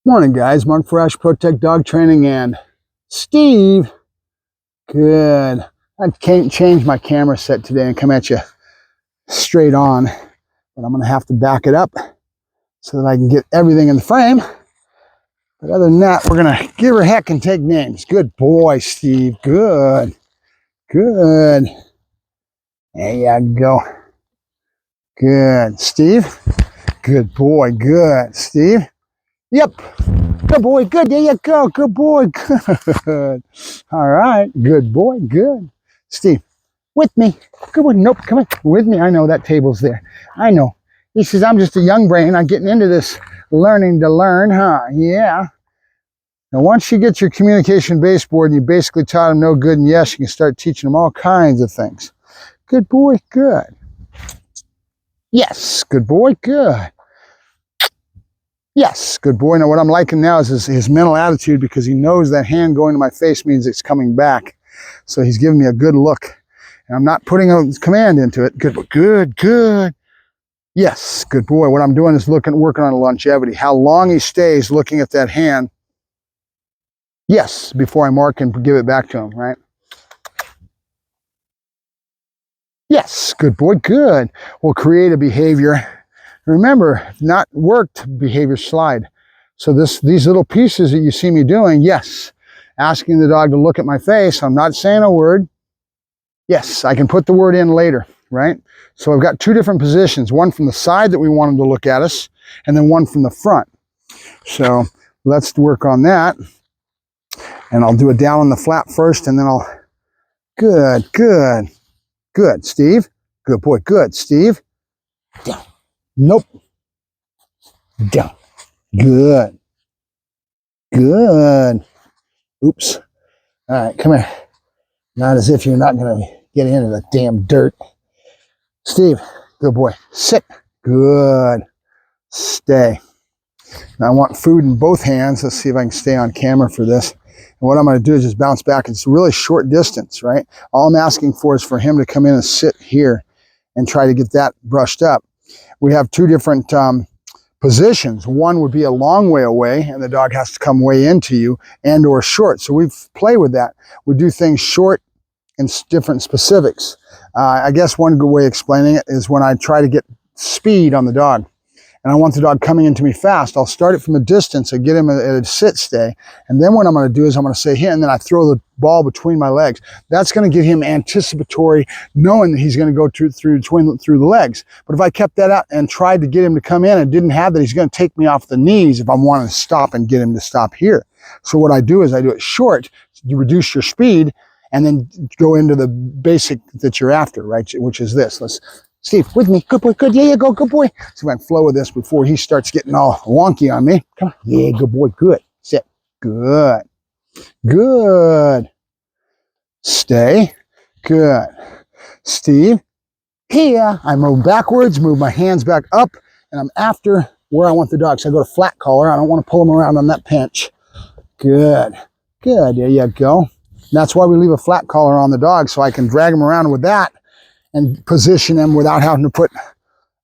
Morning, guys. Mark Ferrasci, Protect Dog Training, and Steve. Good. I can't change my camera set today and come at you straight on, but I'm going to have to back it up so that I can get everything in the frame. But other than that, we're going to give her heck and take names. Good boy, Steve. Good. Good. There you go. Good. Steve. Good boy. Good. Steve. Yep. Good boy. Good. There you go. Good boy. Good. All right. Good boy. Good. Steve, with me. Good boy. Nope. Come on. With me. I know that table's there. I know. He says, I'm just a young brain. I'm getting into this learning to learn, huh? Yeah. Now, once you get your communication baseboard and you basically taught him no, good, and yes, you can start teaching him all kinds of things. Good boy. Good. Yes. Good boy. Good. Yes, good boy. Now what I'm liking now is his mental attitude, because he knows that hand going to my face means it's coming back. So he's giving me a good look. And I'm not putting a command into it. Good boy. Good, good. Yes, good boy. What I'm doing is working on longevity. How long he stays looking at that hand. Yes, before I mark and give it back to him, right? Yes, good boy. Good. We'll create a behavior. Remember, if not worked, behavior slide. So these little pieces that you see me doing, yes, asking the dog to look at my face. I'm not saying a word. Yes, I can put the word in later, right? So I've got two different positions, one from the side that we want him to look at us, and then one from the front. So let's work on that. And I'll do it down on the flap first, and then I'll, good, good, good, Steve. Good boy, good, Steve. Down. Nope. Down. Good. Good. Oops. All right, come here. Not as if you're not going to get into the damn dirt. Steve, good boy. Sit. Good. Stay. Now I want food in both hands. Let's see if I can stay on camera for this. And what I'm going to do is just bounce back. It's a really short distance, right? All I'm asking for is for him to come in and sit here and try to get that brushed up. We have two different positions. One would be a long way away, and the dog has to come way into you, and or short. So we play with that. We do things short and different specifics. I guess one good way of explaining it is when I try to get speed on the dog, and I want the dog coming into me fast, I'll start it from a distance and get him at a sit stay. And then what I'm going to do is I'm going to say hit, and then I throw the ball between my legs. That's going to give him anticipatory, knowing that he's going to go through the legs. But if I kept that out and tried to get him to come in and didn't have that, he's going to take me off the knees if I'm wanting to stop and get him to stop here. So what I do is I do it short, you reduce your speed, and then go into the basic that you're after, right? Which is this. Steve, with me. Good boy. Good. Yeah, you go. Good boy. See if I can flow with this before he starts getting all wonky on me. Come on. Yeah, good boy. Good. Sit. Good. Good. Stay. Good. Steve, here. I move backwards, move my hands back up, and I'm after where I want the dog. So I go to flat collar. I don't want to pull him around on that pinch. Good. Good. There you go. And that's why we leave a flat collar on the dog, so I can drag him around with that and position him without having to put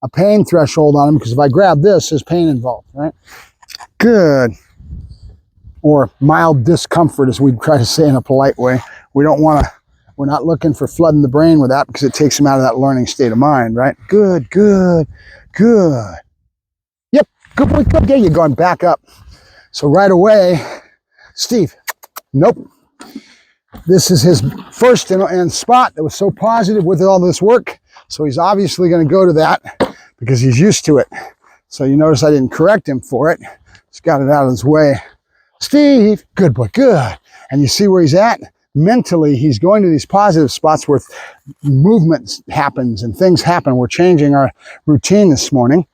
a pain threshold on him, because if I grab this, there's pain involved, right? Good. Or mild discomfort, as we try to say in a polite way. We don't want to, we're not looking for flooding the brain with that, because it takes him out of that learning state of mind, right? Good, good, good. Yep, good boy, good. There you go, and back up. So right away, Steve, nope. This is his first and spot that was so positive with all this work. So he's obviously going to go to that because he's used to it. So you notice I didn't correct him for it. Just got it out of his way. Steve, good boy, good. And you see where he's at? Mentally, he's going to these positive spots where movement happens and things happen. We're changing our routine this morning.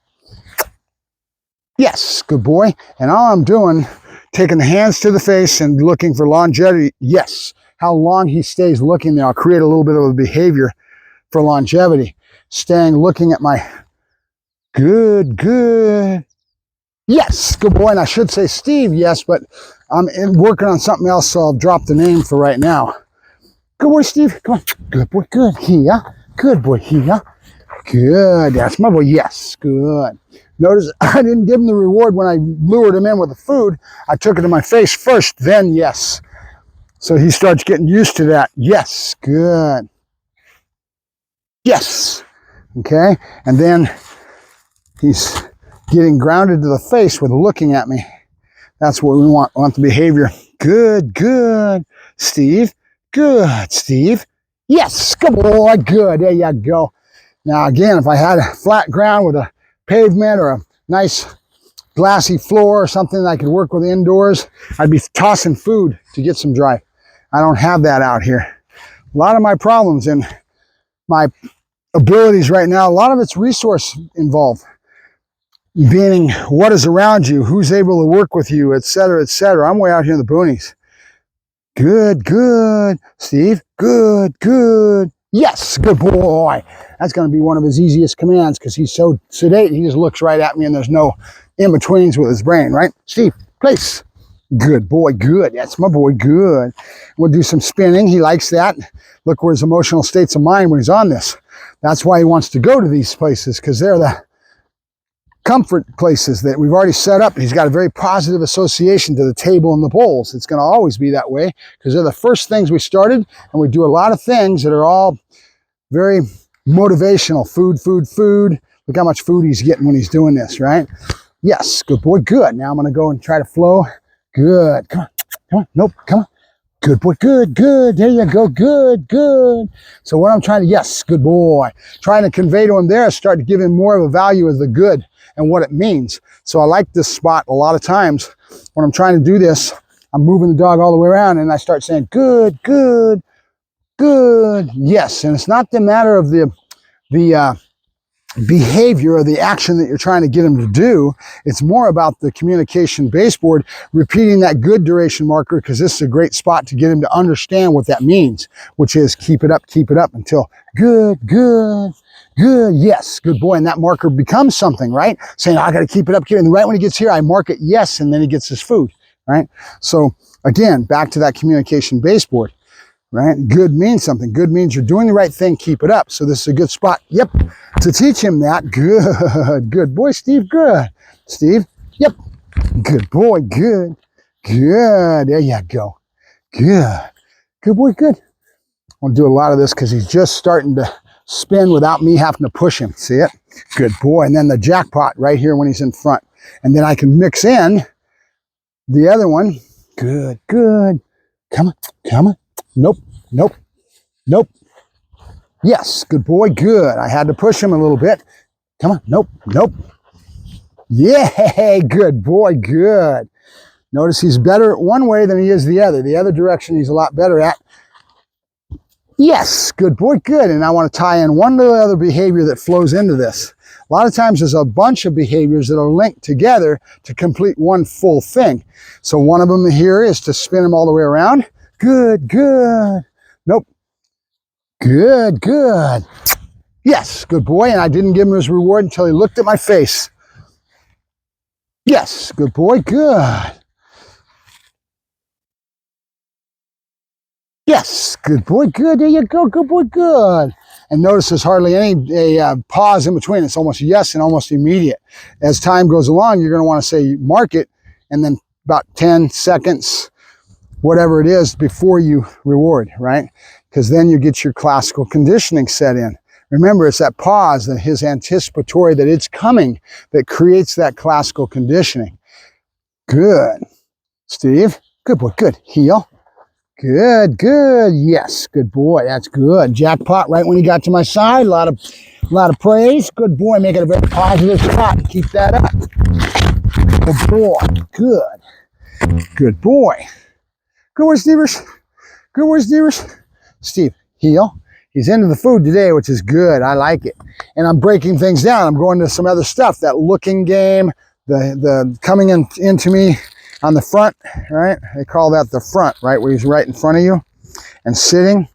Yes, good boy. And all I'm doing, taking the hands to the face and looking for longevity. Yes. How long he stays looking there, I'll create a little bit of a behavior for longevity. Staying looking at my good, good. Yes, good boy. And I should say Steve, yes, but I'm working on something else, so I'll drop the name for right now. Good boy, Steve. Come on. Good boy, good. Here. Good boy, here. Good. That's my boy. Yes, good. Notice I didn't give him the reward when I lured him in with the food. I took it to my face first, then yes. So he starts getting used to that. Yes, good. Yes, okay. And then he's getting grounded to the face with looking at me. That's what we want the behavior. Good, good. Steve, good, Steve. Yes, good boy, good. There you go. Now again, if I had a flat ground with a pavement or a nice glassy floor or something that I could work with indoors, I'd be tossing food to get some drive. I don't have that out here. A lot of my problems and my abilities right now, a lot of it's resource involved. Meaning what is around you, who's able to work with you, et cetera, et cetera. I'm way out here in the boonies. Good, good. Steve, good, good. Yes, good boy. That's going to be one of his easiest commands because he's so sedate. He just looks right at me and there's no in-betweens with his brain, right? Steve, place. Good boy, good. That's my boy, good. We'll do some spinning. He likes that. Look where his emotional states of mind when he's on this. That's why he wants to go to these places because they're the comfort places that we've already set up. He's got a very positive association to the table and the bowls. It's going to always be that way because they're the first things we started, and we do a lot of things that are all very motivational. Food, food, food. Look how much food he's getting when he's doing this, right? Yes, good boy, good. Now I'm going to go and try to flow. Good. Come on, come on. Nope, come on. Good boy, good, good. There you go, good, good. So what I'm trying to, yes, good boy. Trying to convey to him there, start to give him more of a value of the good and what it means. So I like this spot a lot of times. When I'm trying to do this, I'm moving the dog all the way around and I start saying, good, good, good. Yes, and it's not the matter of the behavior or the action that you're trying to get him to do. It's more about the communication baseboard, repeating that good duration marker because this is a great spot to get him to understand what that means, which is keep it up until good, good, good, yes, good boy. And that marker becomes something, right? Saying, I got to keep it up here. And right when he gets here, I mark it yes, and then he gets his food, right? So again, back to that communication baseboard. Right? Good means something. Good means you're doing the right thing. Keep it up. So this is a good spot. Yep. To teach him that. Good. Good boy, Steve. Good. Steve. Yep. Good boy. Good. Good. There you go. Good. Good boy. Good. I want to do a lot of this because he's just starting to spin without me having to push him. See it? Good boy. And then the jackpot right here when he's in front. And then I can mix in the other one. Good. Good. Come on. Come on. Nope, nope, nope. Yes, good boy, good. I had to push him a little bit. Come on, nope, nope. Yeah, good boy, good. Notice he's better at one way than he is the other. The other direction he's a lot better at. Yes, good boy, good. And I want to tie in one little other behavior that flows into this. A lot of times there's a bunch of behaviors that are linked together to complete one full thing. So one of them here is to spin him all the way around. Good, good. Nope. Good, good. Yes, good boy. And I didn't give him his reward until he looked at my face. Yes, good boy. Good. Yes, good boy. Good. There you go. Good boy. Good. And notice there's hardly any pause in between. It's almost yes and almost immediate. As time goes along, you're going to want to say mark it and then about 10 seconds, whatever it is, before you reward, right? Because then you get your classical conditioning set in. Remember, it's that pause, that his anticipatory, that it's coming, that creates that classical conditioning. Good. Steve, good boy, good. Heel. Good, good. Yes, good boy. That's good. Jackpot right when he got to my side. A lot of praise. Good boy. Make it a very positive spot. Keep that up. Good boy. Good. Good boy. Good boy, Stevers. Good boy, Stevers. Steve, heel. He's into the food today, which is good. I like it. And I'm breaking things down. I'm going to some other stuff. That looking game, the coming into me on the front, right? They call that the front, right? Where he's right in front of you and sitting.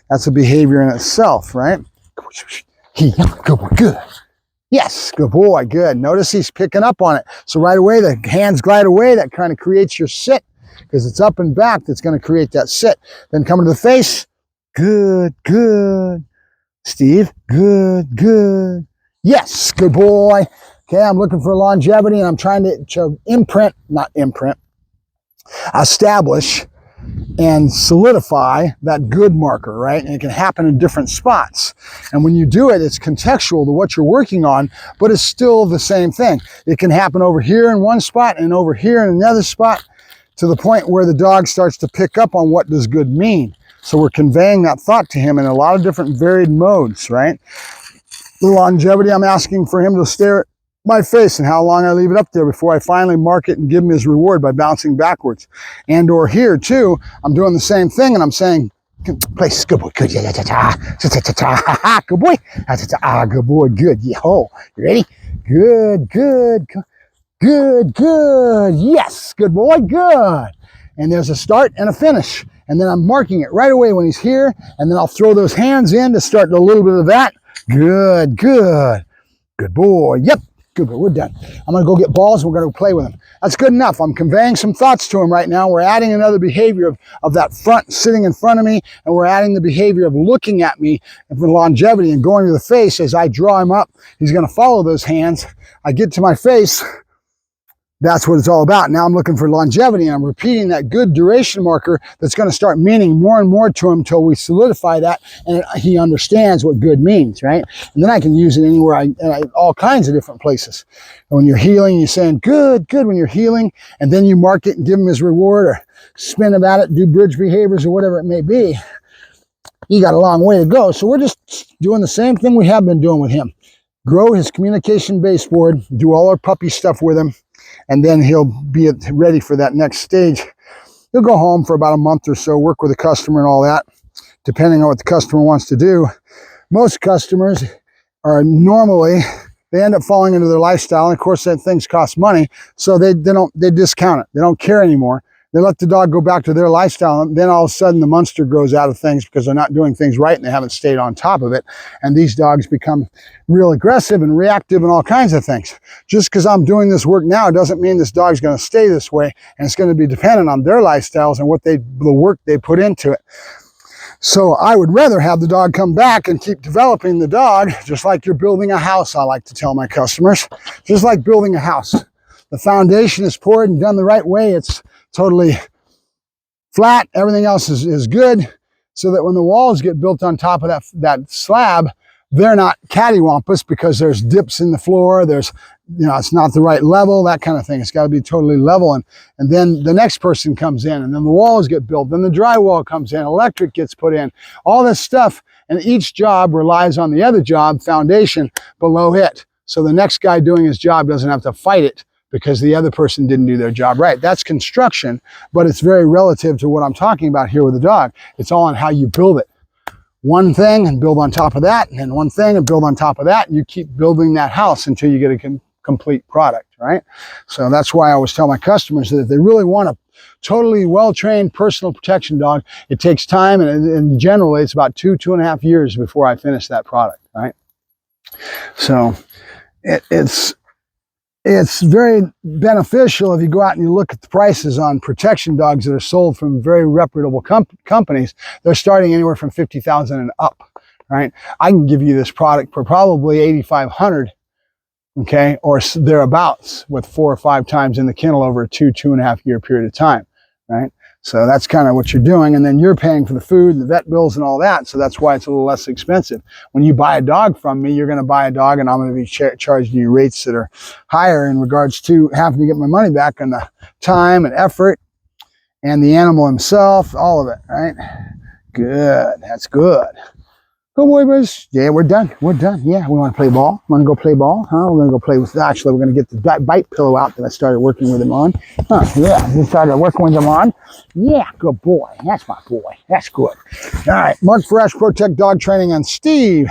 That's a behavior in itself, right? Heel. Good boy. Good. Yes, good boy. Good. Notice he's picking up on it. So right away, the hands glide away. That kind of creates your sit. Because it's up and back that's going to create that sit. Then coming to the face. Good, good. Steve, good, good. Yes, good boy. Okay, I'm looking for longevity, and I'm trying to establish and solidify that good marker, right? And it can happen in different spots. And when you do it, it's contextual to what you're working on, but it's still the same thing. It can happen over here in one spot and over here in another spot, to the point where the dog starts to pick up on what does good mean. So we're conveying that thought to him in a lot of different varied modes, right? The longevity, I'm asking for him to stare at my face and how long I leave it up there before I finally mark it and give him his reward by bouncing backwards. And or here too, I'm doing the same thing, and I'm saying, place, good boy, good, yeah, good boy, good boy, good, yeah, you ready? Good, good, good, good, yes, good boy, good. And there's a start and a finish. And then I'm marking it right away when he's here, and then I'll throw those hands in to start a little bit of that. Good, good, good boy, yep. Good, we're done. I'm going to go get balls, and we're going to play with them. That's good enough. I'm conveying some thoughts to him right now. We're adding another behavior of that front sitting in front of me, and we're adding the behavior of looking at me for longevity and going to the face. As I draw him up, he's going to follow those hands. I get to my face. That's what it's all about. Now I'm looking for longevity, and I'm repeating that good duration marker that's going to start meaning more and more to him until we solidify that and he understands what good means, right? And then I can use it anywhere, all kinds of different places. And when you're healing, you're saying good, good when you're healing, and then you mark it and give him his reward, or spin about it, do bridge behaviors or whatever it may be. You got a long way to go. So we're just doing the same thing we have been doing with him. Grow his communication baseboard, do all our puppy stuff with him, and then he'll be ready for that next stage. He'll go home for about a month or so, work with a customer and all that, depending on what the customer wants to do. Most customers are normally, they end up falling into their lifestyle, and of course that things cost money, so they discount it. They don't care anymore. They let the dog go back to their lifestyle, and then all of a sudden the monster grows out of things because they're not doing things right and they haven't stayed on top of it. And these dogs become real aggressive and reactive and all kinds of things. Just because I'm doing this work now doesn't mean this dog's going to stay this way, and it's going to be dependent on their lifestyles and the work they put into it. So I would rather have the dog come back and keep developing the dog, just like you're building a house, I like to tell my customers. Just like building a house. The foundation is poured and done the right way. It's totally flat. Everything else is good, so that when the walls get built on top of that slab, they're not cattywampus because there's dips in the floor. There's, it's not the right level, that kind of thing. It's got to be totally level. And then the next person comes in, and then the walls get built. Then the drywall comes in, electric gets put in, all this stuff. And each job relies on the other job foundation below it. So the next guy doing his job doesn't have to fight it because the other person didn't do their job right. That's construction, but it's very relative to what I'm talking about here with the dog. It's all on how you build it. One thing and build on top of that, and then one thing and build on top of that, and you keep building that house until you get a complete product, right? So that's why I always tell my customers that if they really want a totally well-trained personal protection dog, it takes time, and generally it's about 2.5 years before I finish that product, right? So it's very beneficial if you go out and you look at the prices on protection dogs that are sold from very reputable companies. They're starting anywhere from $50,000 and up, right? I can give you this product for probably $8,500, okay, or thereabouts, with 4 or 5 times in the kennel over a 2.5 year period of time, right? So that's kind of what you're doing, and then you're paying for the food and the vet bills and all that, so that's why it's a little less expensive. When you buy a dog from me, you're going to buy a dog, and I'm going to be charging you rates that are higher in regards to having to get my money back on the time and effort and the animal himself, all of it, right? Good, that's good. Good boy, boys. Yeah, we're done. We're done. Yeah, we want to play ball. Want to go play ball? Huh? We're going to go play with, actually, we're going to get the bite pillow out that I started working with him on. Huh, yeah, we started working with him on. Yeah, good boy. That's my boy. That's good. All right, Mark Ferrasci, Protect Dog Training, and Steve.